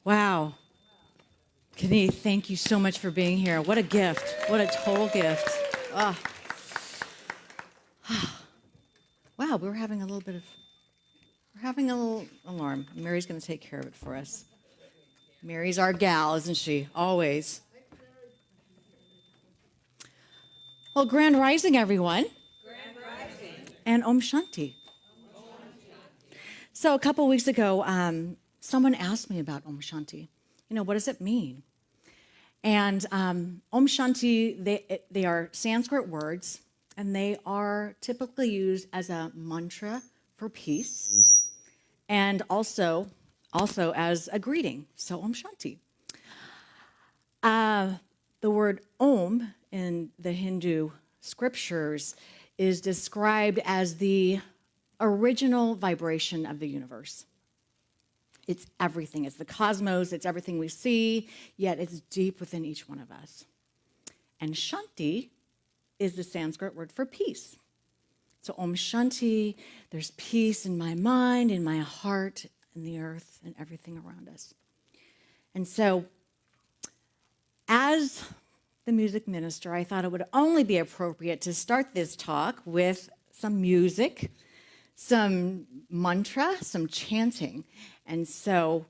Wow. Kenneth, thank you so much for being here. What a gift. What a total gift. Oh. Wow, we're having a little alarm. Mary's going to take care of it for us. Mary's our gal, isn't she? Always. Well, Grand Rising, everyone. Grand Rising. And Om Shanti. So a couple weeks ago, someone asked me about Om Shanti. What does it mean? And Om Shanti, they are Sanskrit words, and they are typically used as a mantra for peace, and also as a greeting. So Om Shanti. The word Om in the Hindu scriptures is described as the original vibration of the universe. It's everything. It's the cosmos. It's everything we see, yet it's deep within each one of us. And Shanti is the Sanskrit word for peace. So Om Shanti, there's peace in my mind, in my heart, in the earth, and everything around us. And so as the music minister, I thought it would only be appropriate to start this talk with some music, some mantra, some chanting. And so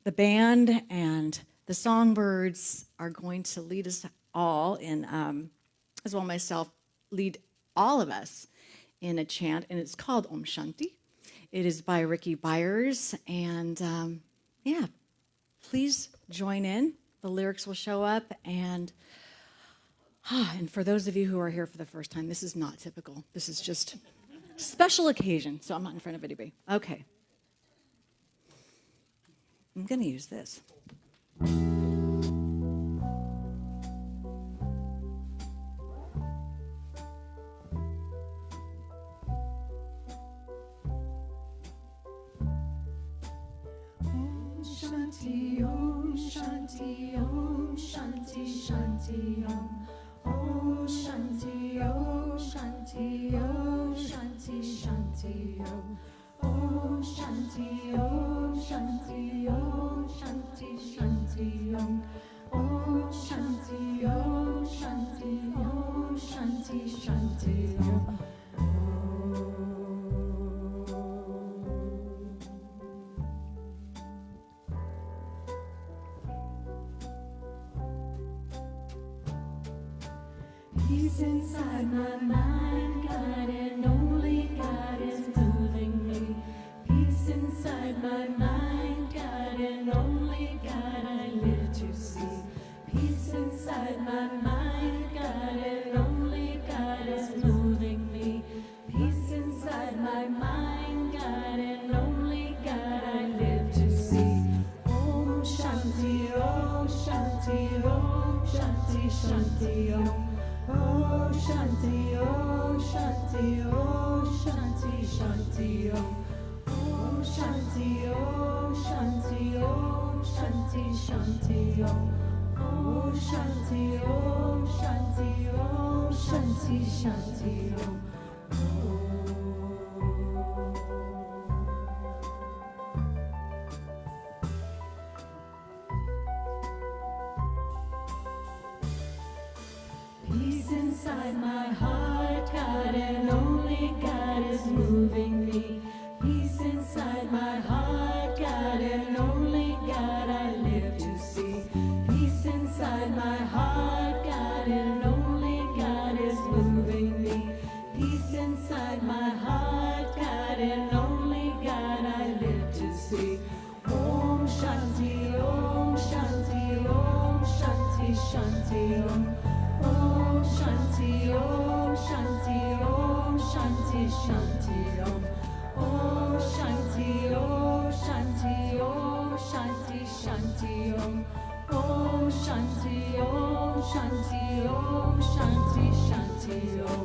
the band and the songbirds are going to lead us all in, as well myself, lead all of us in a chant, and it's called Om Shanti. It is by Ricky Byers, and please join in. The lyrics will show up, and for those of you who are here for the first time, this is not typical. This is just a special occasion, so I'm not in front of anybody. Okay. I'm going to use this. Shanti, Om Shanti, Om Shanti, Shanti, Om. Om Shanti, Om Shanti, Om Shanti, Shanti, Om. Om Shanti, Om Shanti, Om Shanti, Shanti, Om. Om Shanti, Om Shanti, Om Shanti, Shanti, Om. Peace inside my mind, God, and only God is moving me. Peace inside my mind, God, and only God I live to see. Peace inside my mind, God, and only God is moving me. Peace inside my mind, God, and only God I live to see. Om Shanti, Om Shanti, Om Shanti, Shanti, Om. Om Shanti, Om Shanti, Om Shanti, Shanti, Om. Om Shanti, Om Shanti, Om Shanti, Shanti, Om. Om Shanti, Om Shanti, Om Shanti, Shanti, Om. Peace inside my heart, God, and only God is moving me. Peace inside my heart, God, and only God I live to see. Peace inside my heart, God, and only God is moving me. Peace inside my heart, God, and only God I live to see. Om Shanti, Om Shanti, Om Shanti, Shanti, Om. Om Shanti, Om Shanti, Om Shanti, Shanti, Om. Om Shanti, Om Shanti, Om Shanti, Shanti, Om. Om Shanti, Om Shanti, Om Shanti, Shanti, Om.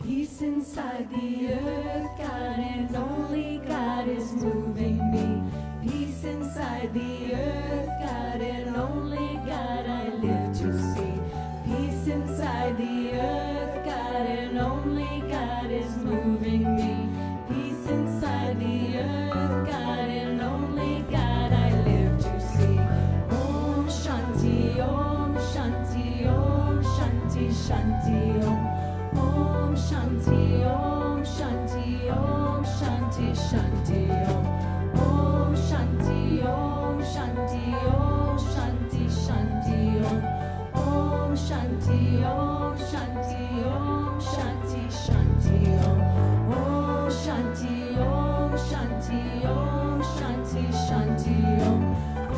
Peace inside the earth, God, and only God is moving me. Peace inside the earth, God, and only God I live to inside the earth, God and only God is moving me. Peace inside the earth, God and only God I live to see. Om Shanti, Om Shanti, Om Shanti, Shanti, Om. Om Shanti, Om Shanti, Om Shanti, Shanti, Om. Om Shanti, Om Shanti, Om Shanti, Shanti, Om. Om Shanti, Om Shanti, Om Shanti, Shanti, Om. Om Shanti, Om Shanti, Om Shanti, Shanti, Om.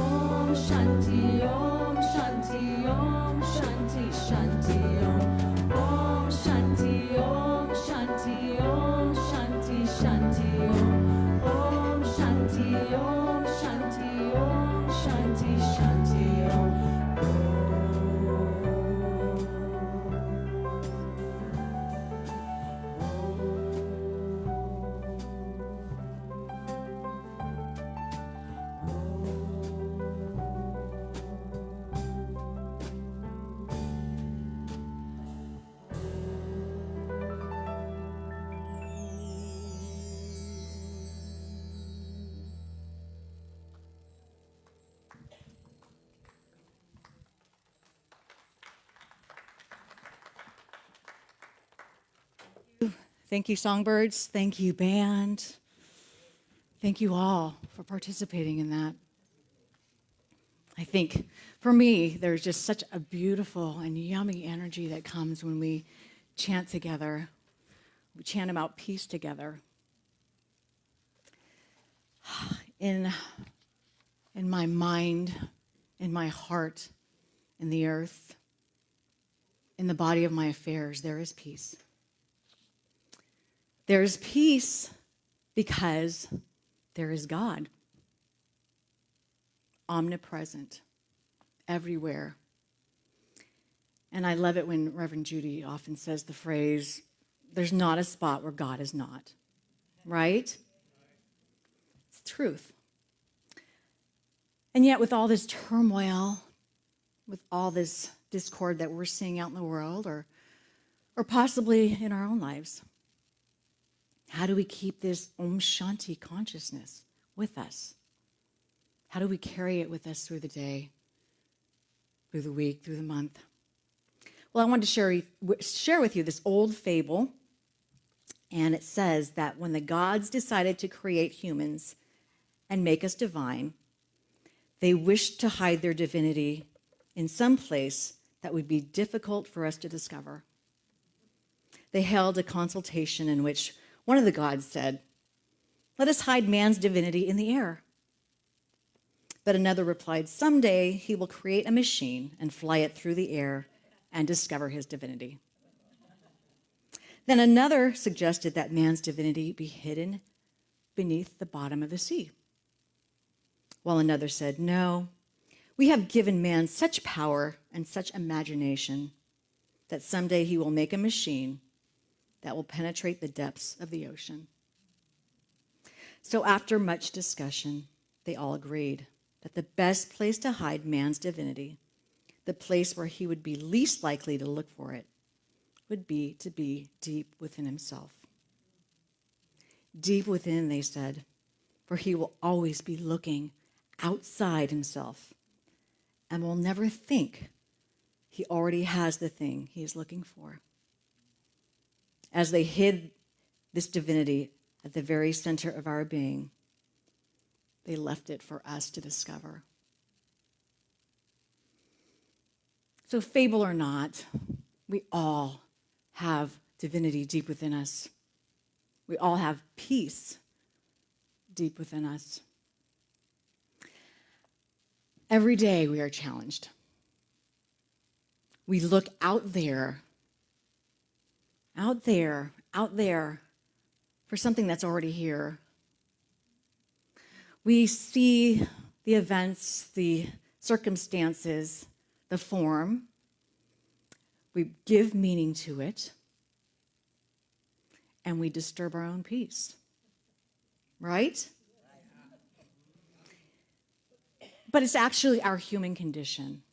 Om Shanti, Om Shanti, Om Shanti, Shanti, Om. Om Shanti, Om Shanti, Om Shanti, Shanti, Om. Om Shanti, Om Shanti, Om Shanti, Shanti, Om. Thank you, songbirds. Thank you, band. Thank you all for participating in that. I think for me, there's just such a beautiful and yummy energy that comes when we chant together. We chant about peace together. In my mind, in my heart, in the earth, in the body of my affairs, there is peace. There is peace because there is God, omnipresent, everywhere. And I love it when Reverend Judy often says the phrase, there's not a spot where God is not, right? It's truth. And yet with all this turmoil, with all this discord that we're seeing out in the world, or possibly in our own lives, how do we keep this Om Shanti consciousness with us? How do we carry it with us through the day, through the week, through the month? Well, I wanted to share with you this old fable, and it says that when the gods decided to create humans and make us divine, they wished to hide their divinity in some place that would be difficult for us to discover. They held a consultation in which one of the gods said, "Let us hide man's divinity in the air." But another replied, "Someday he will create a machine and fly it through the air and discover his divinity." Then another suggested that man's divinity be hidden beneath the bottom of the sea. While another said, "No, we have given man such power and such imagination that someday he will make a machine that will penetrate the depths of the ocean." So after much discussion, they all agreed that the best place to hide man's divinity, the place where he would be least likely to look for it, would be to be deep within himself. Deep within, they said, for he will always be looking outside himself and will never think he already has the thing he is looking for. As they hid this divinity at the very center of our being, they left it for us to discover. So fable or not, we all have divinity deep within us. We all have peace deep within us. Every day we are challenged. We look out there for something that's already here. We see the events, the circumstances, the form. We give meaning to it, and we disturb our own peace. Right? But it's actually our human condition.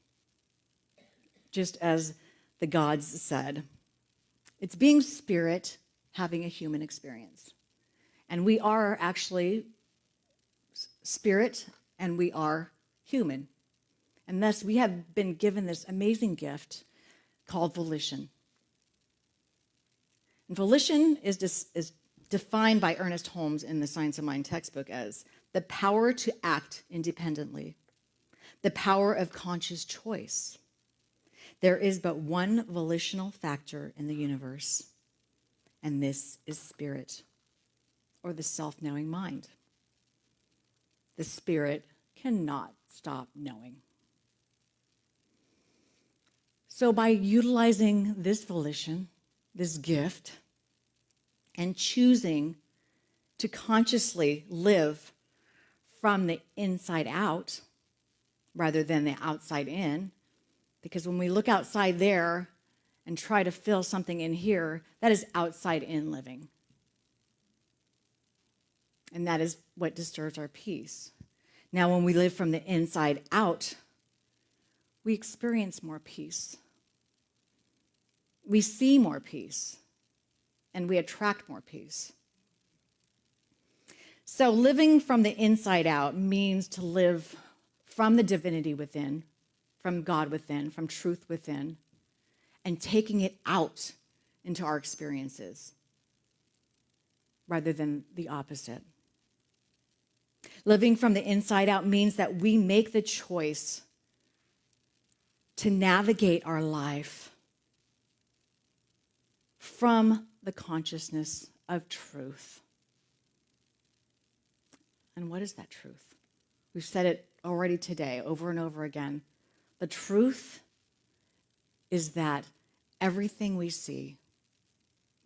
Just as the gods said. It's being spirit having a human experience. And we are actually spirit and we are human. And thus we have been given this amazing gift called volition. And volition is defined by Ernest Holmes in the Science of Mind textbook as the power to act independently, the power of conscious choice. There is but one volitional factor in the universe, and this is spirit, or the self-knowing mind. The spirit cannot stop knowing. So by utilizing this volition, this gift, and choosing to consciously live from the inside out rather than the outside in, because when we look outside there and try to fill something in here, that is outside in living. And that is what disturbs our peace. Now, when we live from the inside out, we experience more peace. We see more peace, and we attract more peace. So living from the inside out means to live from the divinity within, from God within, from truth within, and taking it out into our experiences rather than the opposite. Living from the inside out means that we make the choice to navigate our life from the consciousness of truth. And what is that truth? We've said it already today, over and over again. The truth is that everything we see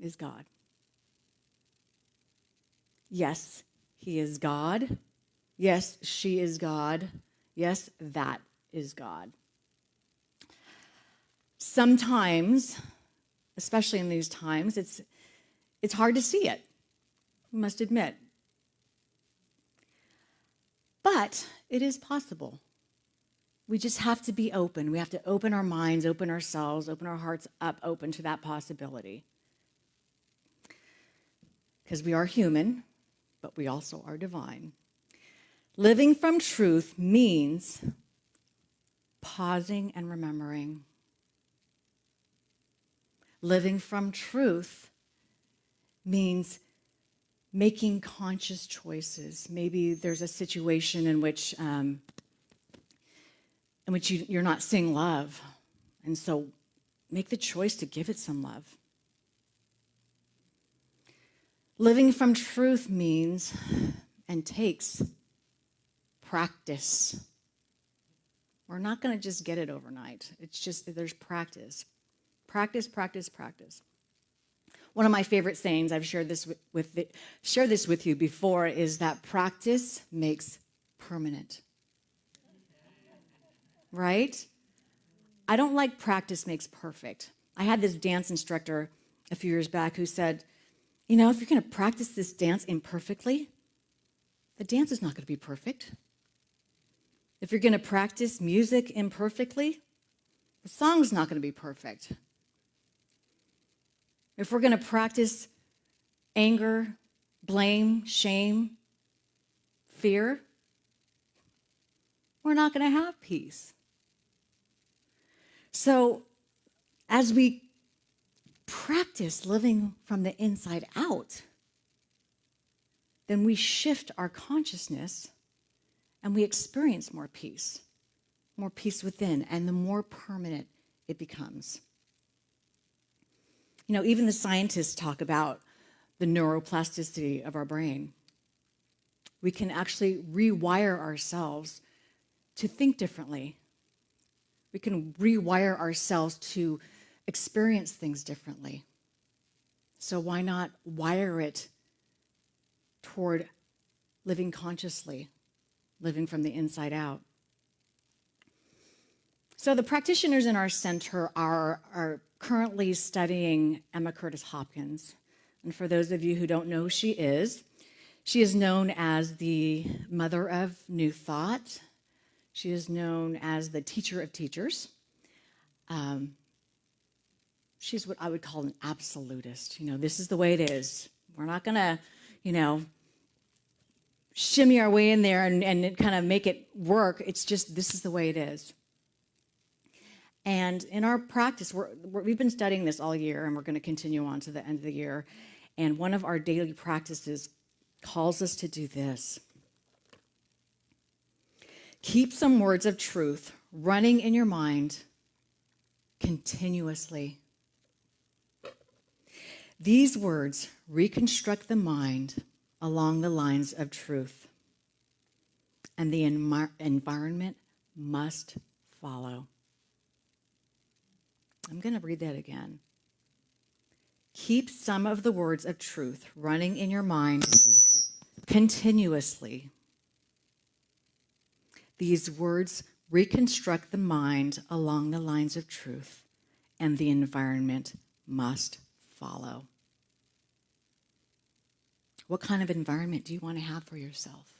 is God. Yes, he is God. Yes, she is God. Yes, that is God. Sometimes, especially in these times, it's hard to see it, we must admit. But it is possible. We just have to be open. We have to open our minds, open ourselves, open our hearts up, open to that possibility. Because we are human, but we also are divine. Living from truth means pausing and remembering. Living from truth means making conscious choices. Maybe there's a situation in which you're not seeing love, and so make the choice to give it some love. Living from truth means and takes practice. We're not going to just get it overnight. It's just there's practice. Practice, practice, practice. One of my favorite sayings, I've shared this with you before, is that practice makes permanent. Right? I don't like practice makes perfect. I had this dance instructor a few years back who said, if you're going to practice this dance imperfectly, the dance is not going to be perfect. If you're going to practice music imperfectly, the song's not going to be perfect. If we're going to practice anger, blame, shame, fear, we're not going to have peace. So as we practice living from the inside out, then we shift our consciousness and we experience more peace within, and the more permanent it becomes. Even the scientists talk about the neuroplasticity of our brain. We can actually rewire ourselves to think differently. We can rewire ourselves to experience things differently. So why not wire it toward living consciously, living from the inside out? So the practitioners in our center are currently studying Emma Curtis Hopkins. And for those of you who don't know who she is known as the mother of New Thought. She is known as the teacher of teachers. she's what I would call an absolutist. This is the way it is. We're not going to, shimmy our way in there and kind of make it work. It's just, this is the way it is. And in our practice, we've been studying this all year, and we're going to continue on to the end of the year. And one of our daily practices calls us to do this. Keep some words of truth running in your mind continuously. These words reconstruct the mind along the lines of truth, and the environment must follow. I'm going to read that again. Keep some of the words of truth running in your mind continuously. These words reconstruct the mind along the lines of truth, and the environment must follow. What kind of environment do you want to have for yourself?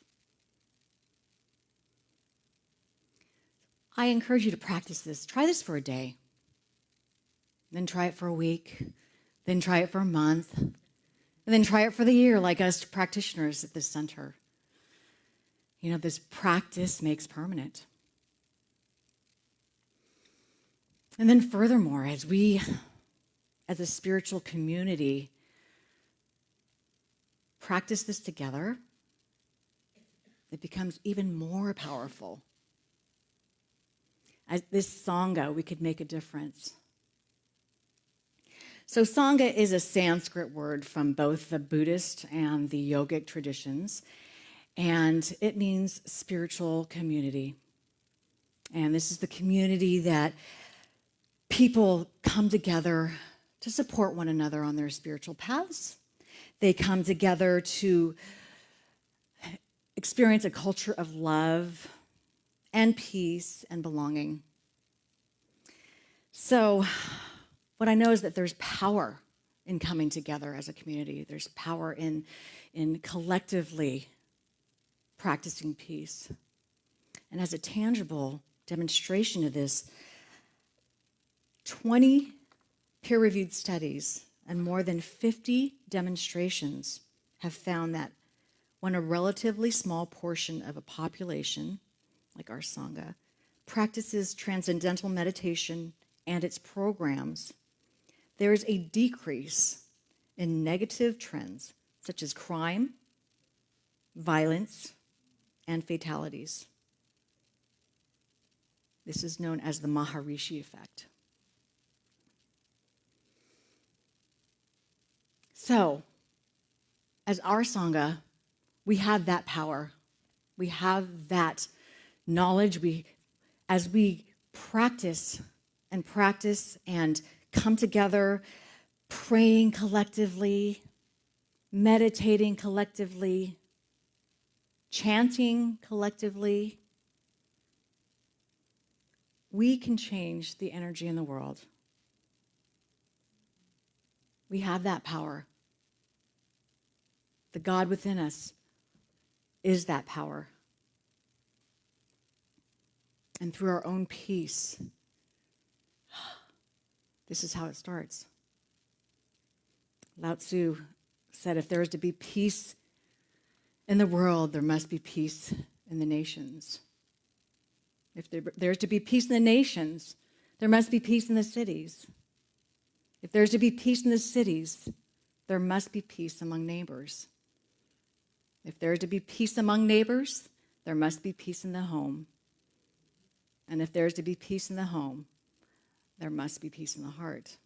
I encourage you to practice this. Try this for a day. Then try it for a week. Then try it for a month. And then try it for the year, like us practitioners at this center. This practice makes permanent. And then furthermore, as a spiritual community, practice this together, it becomes even more powerful. As this Sangha, we could make a difference. So Sangha is a Sanskrit word from both the Buddhist and the yogic traditions, and it means spiritual community. And this is the community that people come together to support one another on their spiritual paths. They come together to experience a culture of love and peace and belonging. So what I know is that there's power in coming together as a community. There's power in collectively practicing peace. And as a tangible demonstration of this, 20 peer-reviewed studies and more than 50 demonstrations have found that when a relatively small portion of a population, like our Sangha, practices transcendental meditation and its programs, there is a decrease in negative trends such as crime, violence, and fatalities. This is known as the Maharishi effect. So, as our Sangha, we have that power. We have that knowledge. As we practice and come together, praying collectively, meditating collectively, chanting collectively, we can change the energy in the world. We have that power. The God within us is that power. And through our own peace, this is how it starts. Lao Tzu said, if there is to be peace in the world, there must be peace in the nations. If there's to be peace in the nations, there must be peace in the cities. If there's to be peace in the cities, there must be peace among neighbors. If there's to be peace among neighbors, there must be peace in the home. And if there's to be peace in the home, there must be peace in the heart.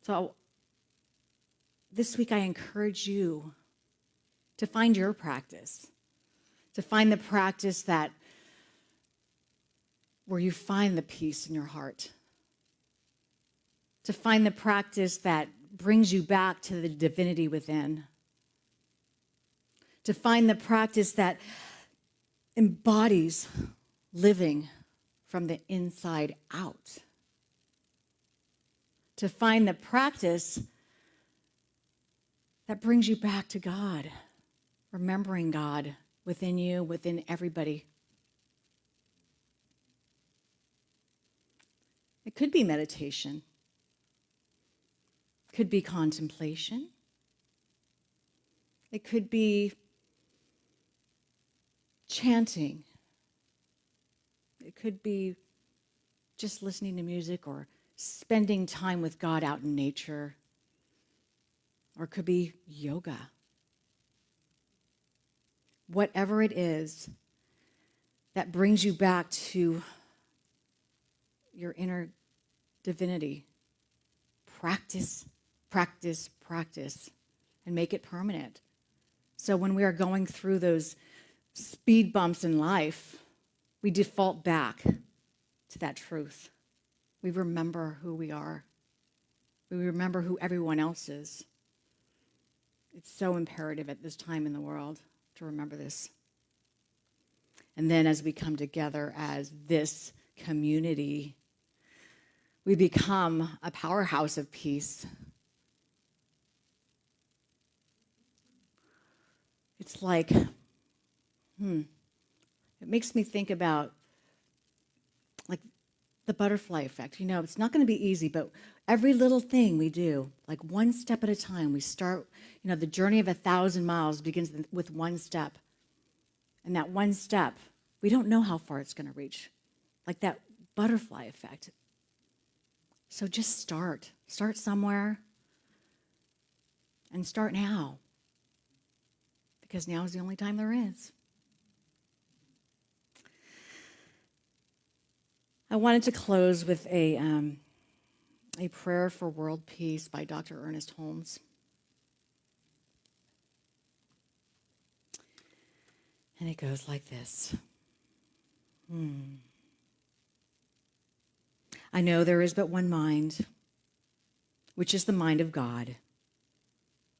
So this week I encourage you to find your practice, to find the practice where you find the peace in your heart, to find the practice that brings you back to the divinity within, to find the practice that embodies living from the inside out, to find the practice that brings you back to God, remembering God within you, within everybody. It could be meditation. It could be contemplation. It could be chanting. It could be just listening to music or spending time with God out in nature. Or it could be yoga. Whatever it is that brings you back to your inner divinity, practice, practice, practice, and make it permanent. So when we are going through those speed bumps in life, we default back to that truth. We remember who we are. We remember who everyone else is. It's so imperative at this time in the world to remember this. And then as we come together as this community, we become a powerhouse of peace. It's like, it makes me think about like the butterfly effect. You know, it's not going to be easy, but every little thing we do, like one step at a time, we start, you know, the journey of 1,000 miles begins with one step. And that one step, we don't know how far it's going to reach. Like that butterfly effect. So just start. Start somewhere. And start now. Because now is the only time there is. I wanted to close with a prayer for world peace by Dr. Ernest Holmes. And it goes like this. I know there is but one mind, which is the mind of God,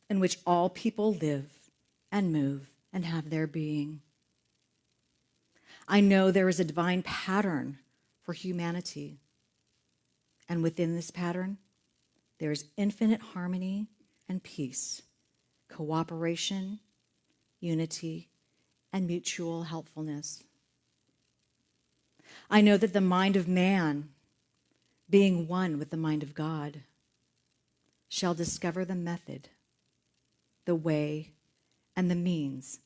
in which all people live and move and have their being. I know there is a divine pattern for humanity, and within this pattern, there is infinite harmony and peace, cooperation, unity, and mutual helpfulness. I know that the mind of man, being one with the mind of God, shall discover the method, the way, and the means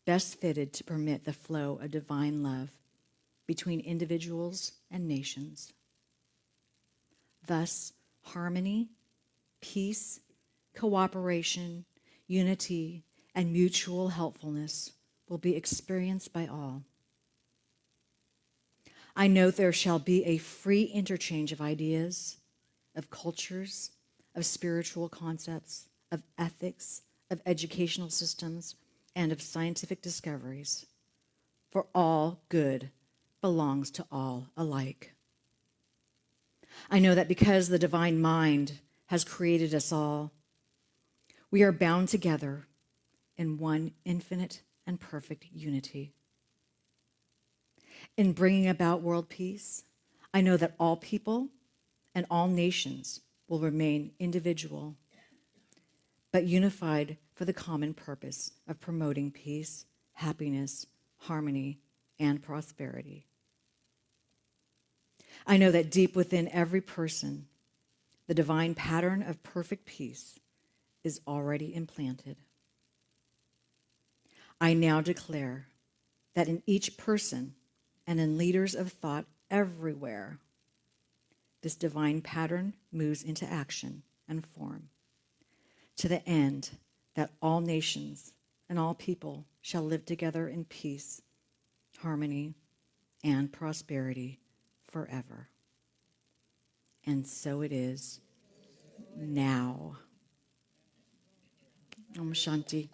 best fitted to permit the flow of divine love between individuals and nations. Thus, harmony, peace, cooperation, unity, and mutual helpfulness will be experienced by all. I know there shall be a free interchange of ideas, of cultures, of spiritual concepts, of ethics, of educational systems, and of scientific discoveries. For all good belongs to all alike. I know that because the divine mind has created us all, we are bound together in one infinite and perfect unity. In bringing about world peace, I know that all people and all nations will remain individual, but unified for the common purpose of promoting peace, happiness, harmony, and prosperity. I know that deep within every person, the divine pattern of perfect peace is already implanted. I now declare that in each person and in leaders of thought everywhere, this divine pattern moves into action and form to the end that all nations and all people shall live together in peace, harmony, and prosperity forever. And so it is now. Om Shanti.